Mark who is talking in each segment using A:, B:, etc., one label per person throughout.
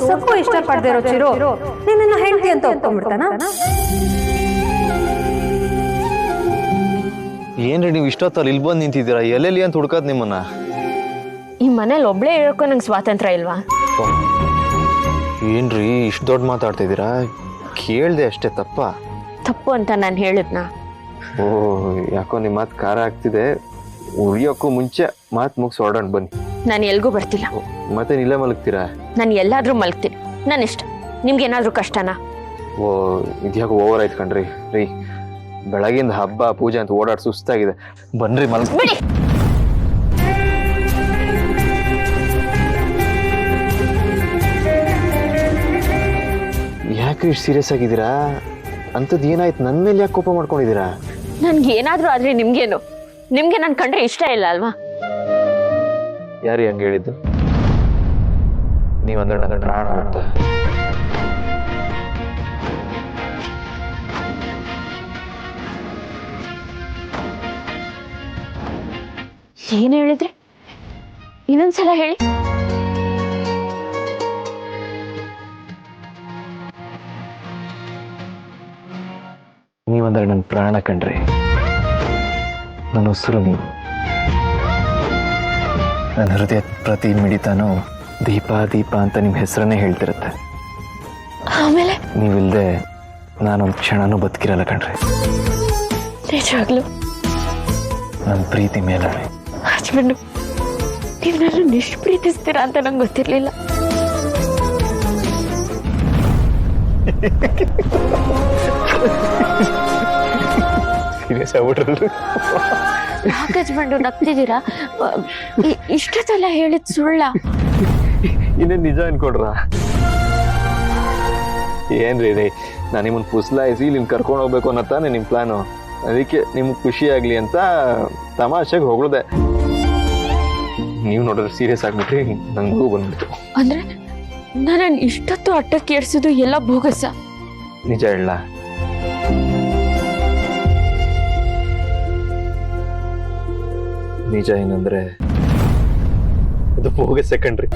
A: ತೋರ್ಸಕ್ಕೂ ಇಷ್ಟಪಡದೇ ಇರೋ ಚಿರು ನಿನ್ನ ಹೆಂಡತಿ ಅಂತ ಒಪ್ಕೊಂಡ್ಬಿಡ್ತಾನ?
B: ಏನ್ರಿ ನೀವು ಇಷ್ಟೊತ್ತಲ್ಲಿ ಇಲ್ಲಿ ಬಂದು ನಿಂತಿದ್ದೀರಾ? ಎಲ್ಲೆಲ್ಲಿ ಅಂತ ಹುಡ್ಕದ್ ನಿಮ್ಮನ್ನ?
C: ಈ ಮನೇಲಿ ಒಬ್ಳೇ ಇರೋಕ್ಕೂ ನಂಗೆ ಸ್ವಾತಂತ್ರ್ಯ ಇಲ್ವಾ?
B: ಏನ್ರಿ ಇಷ್ಟು ದೊಡ್ಡ ಮಾತಾಡ್ತಿದ್ದೀರಾ? ಕೇಳ್ದೆ ಅಷ್ಟೇ
C: ತಪ್ಪು ಅಂತ ನಾನು ಹೇಳಿದ್ನಾ?
B: ಓ ಯಾಕೋ ನಿಮ್ಮ ಮಾತು ಖಾರ ಆಗ್ತಿದೆ. ಉರಿಯೋಕ್ಕೂ ಮುಂಚೆ ಮಾತು ಮುಗಿಸಿ ಹೊರಡೋಣ ಬನ್ನಿ.
C: ನಾನು ಎಲ್ಗೂ ಬರ್ತಿಲ್ಲ.
B: ಮತ್ತೆ ಇಲ್ಲೇ ಮಲಗ್ತೀರಾ?
C: ನಾನು ಎಲ್ಲಾದ್ರೂ ಮಲಗ್ತೀನಿ, ನನ್ನ ಇಷ್ಟ. ನಿಮ್ಗೇನಾದ್ರೂ ಕಷ್ಟನಾ?
B: ಓ ಇದ್ಯಾಕೆ ಓವರ್ ಆಯ್ತು ಕಣ್ರಿ. ರೀ ಬೆಳಗಿಂದ ಹಬ್ಬ ಪೂಜೆ ಅಂತ ಓಡಾಡ್ ಸುಸ್ತಾಗಿದೆ, ಬನ್ರಿ ಮಲಗ್.
C: ಬಿಡಿ.
B: ಯಾಕೆ ಇಷ್ಟು ಸೀರಿಯಸ್ ಆಗಿದ್ದೀರಾ? ಅಂಥದ್ದು ಏನಾಯ್ತು? ನನ್ನ ಮೇಲೆ ಯಾಕೆ ಕೋಪ ಮಾಡ್ಕೊಂಡಿದ್ದೀರಾ?
C: ನನ್ಗೆ ಏನಾದ್ರೂ ಆದ್ರೆ ನಿಮ್ಗೇನು? ನಿಮ್ಗೆ ನನ್ ಕಂಡ್ರೆ ಇಷ್ಟ ಇಲ್ಲ ಅಲ್ವಾ?
B: ಯಾರು ಹಂಗೆ ಹೇಳಿದ್ದು? ನೀವಂದ್ರೆ ನನ್ನ ಪ್ರಾಣ ಅಂತ.
C: ಏನ್ ಹೇಳಿದ್ರಿ? ಇನ್ನೊಂದ್ಸಲ ಹೇಳಿ.
B: ನೀವಂದ್ರೆ ನನ್ನ ಪ್ರಾಣ ಕಣ್ರಿ, ನನ್ನ ಉಸಿರು ನೀವು. ನನ್ನ ಹೃದಯ ಪ್ರತಿ ಮಿಡಿತಾನೂ ದೀಪ ದೀಪ ಅಂತ ನಿಮ್ಮ ಹೆಸರನ್ನೇ ಹೇಳ್ತಿರುತ್ತೆ.
C: ಆಮೇಲೆ
B: ನೀವಿಲ್ದೆ ನಾನೊಂದು ಕ್ಷಣನೂ ಬದುಕಿರಲ್ಲ ಕಣ್ರಿ.
C: ನಿಜವಾಗ್ಲು
B: ನನ್ನ ಪ್ರೀತಿ ಮೇಲೆ
C: ಹಸ್ಬೆಂಡು ನೀವು ನನ್ನ ಎಷ್ಟು ಪ್ರೀತಿಸ್ತೀರಾ ಅಂತ ನಂಗೆ ಗೊತ್ತಿರ್ಲಿಲ್ಲ.
B: ಸೀರಿಯಸ್ ಆಗ್ಬಿಟ್ರಲ್ರಿ?
C: ಯಾಕೆ ಹಸ್ಬೆಂಡು ನಗ್ತಿದ್ದೀರಾ? ಇಷ್ಟೊತ್ತೆಲ್ಲ ಹೇಳಿದ್ ಸುಳ್ಳ?
B: ಇನ್ನೇನು ನಿಜ ಅನ್ಕೊಡ್ರ? ಏನ್ರಿ ರೀ, ನಾನು ನಿಮ್ಮನ್ನು ಪುಸ್ಲಾಯಿಸಿ ನಿಮ್ಗೆ ಕರ್ಕೊಂಡು ಹೋಗ್ಬೇಕು ಅನ್ನೋ ತಾನೇ ನಿಮ್ಮ ಪ್ಲಾನು. ಅದಕ್ಕೆ ನಿಮ್ಗೆ ಖುಷಿ ಆಗಲಿ ಅಂತ ತಮಾಷೆಗೆ ಹೊಗಳಿದೆ. ನೀವು ನೋಡಿದ್ರೆ ಸೀರಿಯಸ್ ಆಗ್ಬಿಟ್ರಿ, ನಂಗೂ ಬಂದ್ಬಿಟ್ಟು.
C: ಅಂದ್ರೆ ನನ್ನ ಇಷ್ಟೊತ್ತು ಅಟ್ಟಕ್ಕೆ ಏರ್ಸಿದ್ದು ಎಲ್ಲ ಬೋಗಸ?
B: ನಿಜ ಹೇಳ? ನಿಜ ಏನಂದ್ರೆ ಅದು ಹೋಗ ಸೆಕೆಂಡ್ರಿ.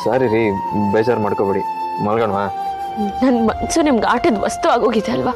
B: ಸಾರಿ ರೀ, ಬೇಜಾರು ಮಾಡ್ಕೋಬೇಡಿ, ಮಲ್ಗೋಣವಾ?
C: ನನ್ನ ಮನ್ಸು ನಿಮ್ಗೆ ಆಟದ ವಸ್ತು ಆಗೋಗಿದೆ ಅಲ್ವಾ?